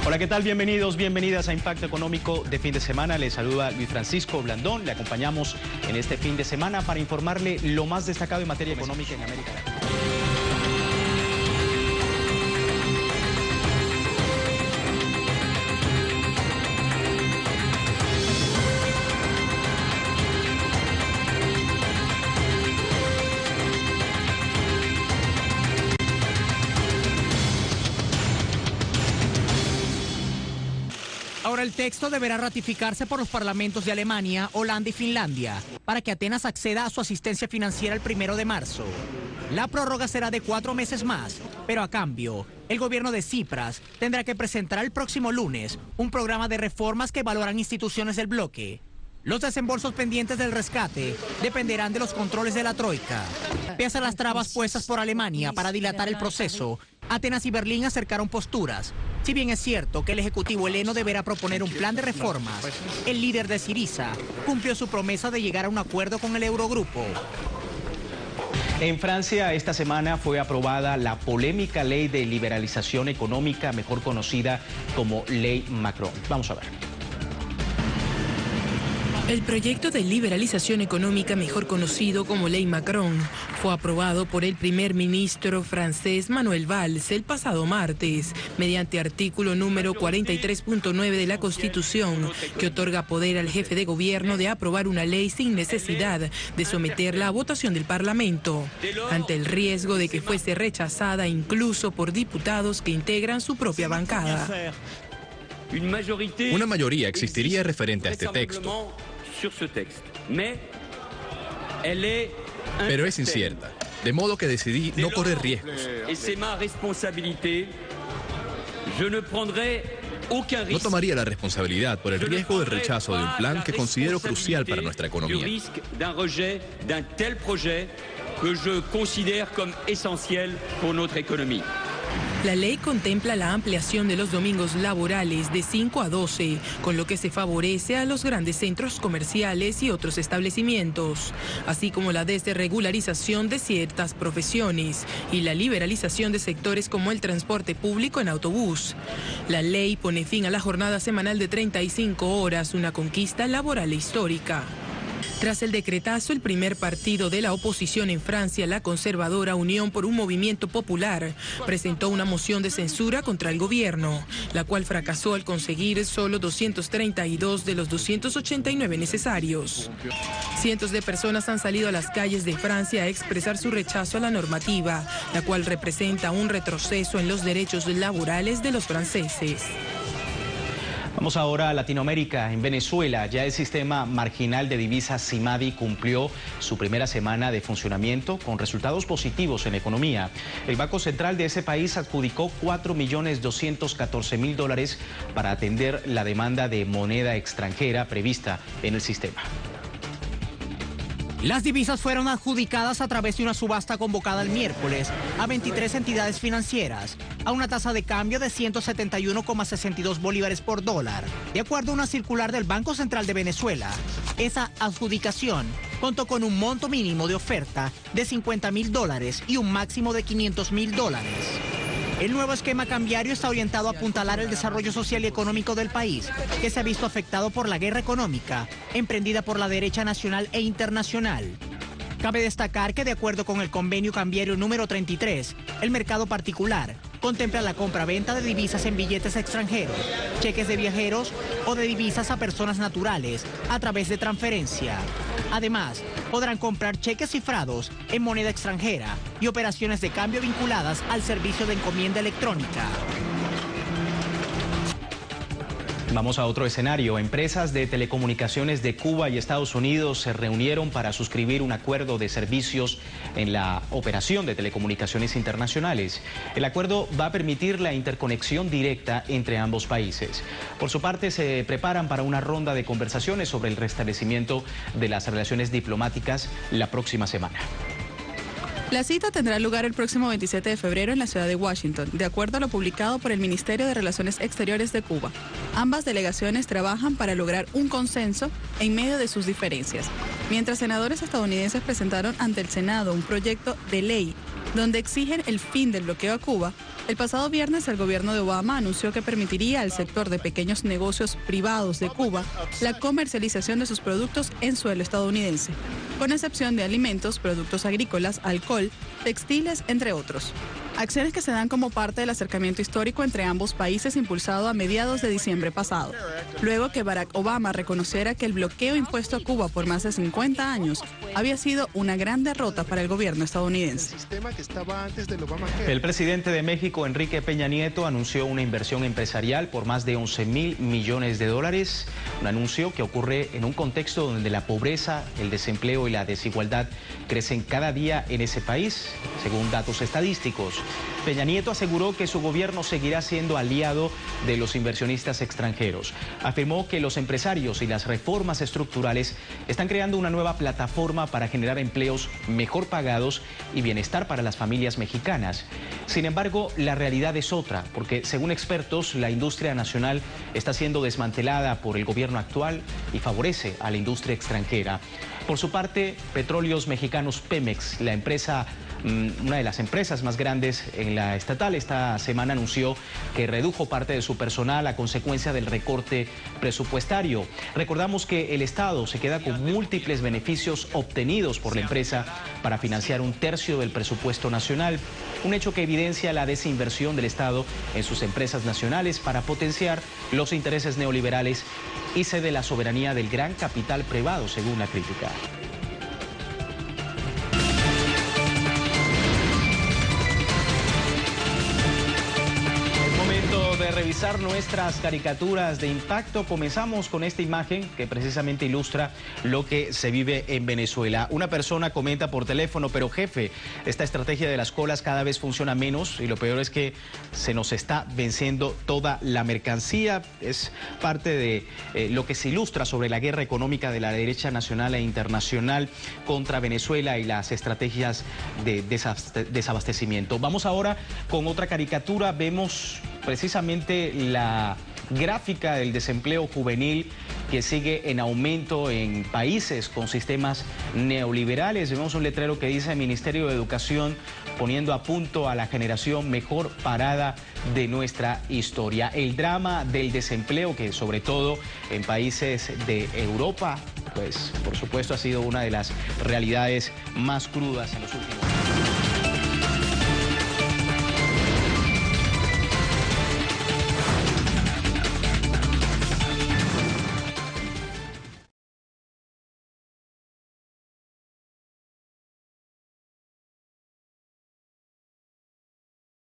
Hola, ¿qué tal? Bienvenidos, bienvenidas a Impacto Económico de fin de semana. Les saluda Luis Francisco Blandón. Le acompañamos en este fin de semana para informarle lo más destacado en materia económica en América Latina. Ahora el texto deberá ratificarse por los parlamentos de Alemania, Holanda y Finlandia para que Atenas acceda a su asistencia financiera el 1 de marzo. La prórroga será de 4 meses más, pero a cambio, el gobierno de Tsipras tendrá que presentar el próximo lunes un programa de reformas que evaluarán instituciones del bloque. Los desembolsos pendientes del rescate dependerán de los controles de la Troika. Pese a las trabas puestas por Alemania para dilatar el proceso, Atenas y Berlín acercaron posturas. Si bien es cierto que el Ejecutivo heleno deberá proponer un plan de reformas, el líder de Syriza cumplió su promesa de llegar a un acuerdo con el Eurogrupo. En Francia, esta semana fue aprobada la polémica ley de liberalización económica, mejor conocida como Ley Macron. Vamos a ver. El proyecto de liberalización económica, mejor conocido como Ley Macron, fue aprobado por el primer ministro francés Manuel Valls el pasado martes, mediante artículo número 43.9 de la Constitución, que otorga poder al jefe de gobierno de aprobar una ley sin necesidad de someterla a votación del Parlamento, ante el riesgo de que fuese rechazada incluso por diputados que integran su propia bancada. Una mayoría existiría referente a este texto, pero es incierta, de modo que decidí no correr riesgos. No tomaría la responsabilidad por el riesgo del rechazo de un plan que considero crucial para nuestra economía. La ley contempla la ampliación de los domingos laborales de 5 a 12, con lo que se favorece a los grandes centros comerciales y otros establecimientos, así como la desregularización de ciertas profesiones y la liberalización de sectores como el transporte público en autobús. La ley pone fin a la jornada semanal de 35 horas, una conquista laboral histórica. Tras el decretazo, el primer partido de la oposición en Francia, la conservadora Unión por un Movimiento Popular, presentó una moción de censura contra el gobierno, la cual fracasó al conseguir solo 232 de los 289 necesarios. Cientos de personas han salido a las calles de Francia a expresar su rechazo a la normativa, la cual representa un retroceso en los derechos laborales de los franceses. Vamos ahora a Latinoamérica. En Venezuela, ya el sistema marginal de divisas CIMADI cumplió su primera semana de funcionamiento con resultados positivos en economía. El Banco Central de ese país adjudicó $4.214.000 para atender la demanda de moneda extranjera prevista en el sistema. Las divisas fueron adjudicadas a través de una subasta convocada el miércoles a 23 entidades financieras a una tasa de cambio de 171,62 bolívares por dólar, de acuerdo a una circular del Banco Central de Venezuela. Esa adjudicación contó con un monto mínimo de oferta de $50.000 y un máximo de $500.000. El nuevo esquema cambiario está orientado a apuntalar el desarrollo social y económico del país, que se ha visto afectado por la guerra económica emprendida por la derecha nacional e internacional. Cabe destacar que, de acuerdo con el convenio cambiario número 33, el mercado particular contempla la compra-venta de divisas en billetes extranjeros, cheques de viajeros o de divisas a personas naturales a través de transferencia. Además, podrán comprar cheques cifrados en moneda extranjera y operaciones de cambio vinculadas al servicio de encomienda electrónica. Vamos a otro escenario. Empresas de telecomunicaciones de Cuba y Estados Unidos se reunieron para suscribir un acuerdo de servicios en la operación de telecomunicaciones internacionales. El acuerdo va a permitir la interconexión directa entre ambos países. Por su parte, se preparan para una ronda de conversaciones sobre el restablecimiento de las relaciones diplomáticas la próxima semana. La cita tendrá lugar el próximo 27 de febrero en la ciudad de Washington, de acuerdo a lo publicado por el Ministerio de Relaciones Exteriores de Cuba. Ambas delegaciones trabajan para lograr un consenso en medio de sus diferencias. Mientras senadores estadounidenses presentaron ante el Senado un proyecto de ley donde exigen el fin del bloqueo a Cuba, El pasado viernes, el gobierno de Obama anunció que permitiría al sector de pequeños negocios privados de Cuba la comercialización de sus productos en suelo estadounidense, con excepción de alimentos, productos agrícolas, alcohol, textiles, entre otros. Acciones que se dan como parte del acercamiento histórico entre ambos países impulsado a mediados de diciembre pasado, luego que Barack Obama reconociera que el bloqueo impuesto a Cuba por más de 50 años había sido una gran derrota para el gobierno estadounidense. El presidente de México, Enrique Peña Nieto, anunció una inversión empresarial por más de 11.000 millones de dólares, un anuncio que ocurre en un contexto donde la pobreza, el desempleo y la desigualdad crecen cada día en ese país, según datos estadísticos. Peña Nieto aseguró que su gobierno seguirá siendo aliado de los inversionistas extranjeros. Afirmó que los empresarios y las reformas estructurales están creando una nueva plataforma para generar empleos mejor pagados y bienestar para las familias mexicanas. Sin embargo, la realidad es otra, porque según expertos, la industria nacional está siendo desmantelada por el gobierno actual y favorece a la industria extranjera. Por su parte, Petróleos Mexicanos Pemex, la empresa, una de las empresas más grandes en la estatal, esta semana anunció que redujo parte de su personal a consecuencia del recorte presupuestario. Recordamos que el Estado se queda con múltiples beneficios obtenidos por la empresa para financiar un tercio del presupuesto nacional, un hecho que evidencia la desinversión del Estado en sus empresas nacionales para potenciar los intereses neoliberales y cede la soberanía del gran capital privado, según la crítica. De revisar nuestras caricaturas de impacto, comenzamos con esta imagen que precisamente ilustra lo que se vive en Venezuela. Una persona comenta por teléfono: pero jefe, esta estrategia de las colas cada vez funciona menos y lo peor es que se nos está venciendo toda la mercancía. Es parte de lo que se ilustra sobre la guerra económica de la derecha nacional e internacional contra Venezuela y las estrategias de desabastecimiento. Vamos ahora con otra caricatura. Vemos precisamente la gráfica del desempleo juvenil que sigue en aumento en países con sistemas neoliberales. Vemos un letrero que dice Ministerio de Educación poniendo a punto a la generación mejor parada de nuestra historia. El drama del desempleo, que sobre todo en países de Europa, pues por supuesto ha sido una de las realidades más crudas en los últimos años.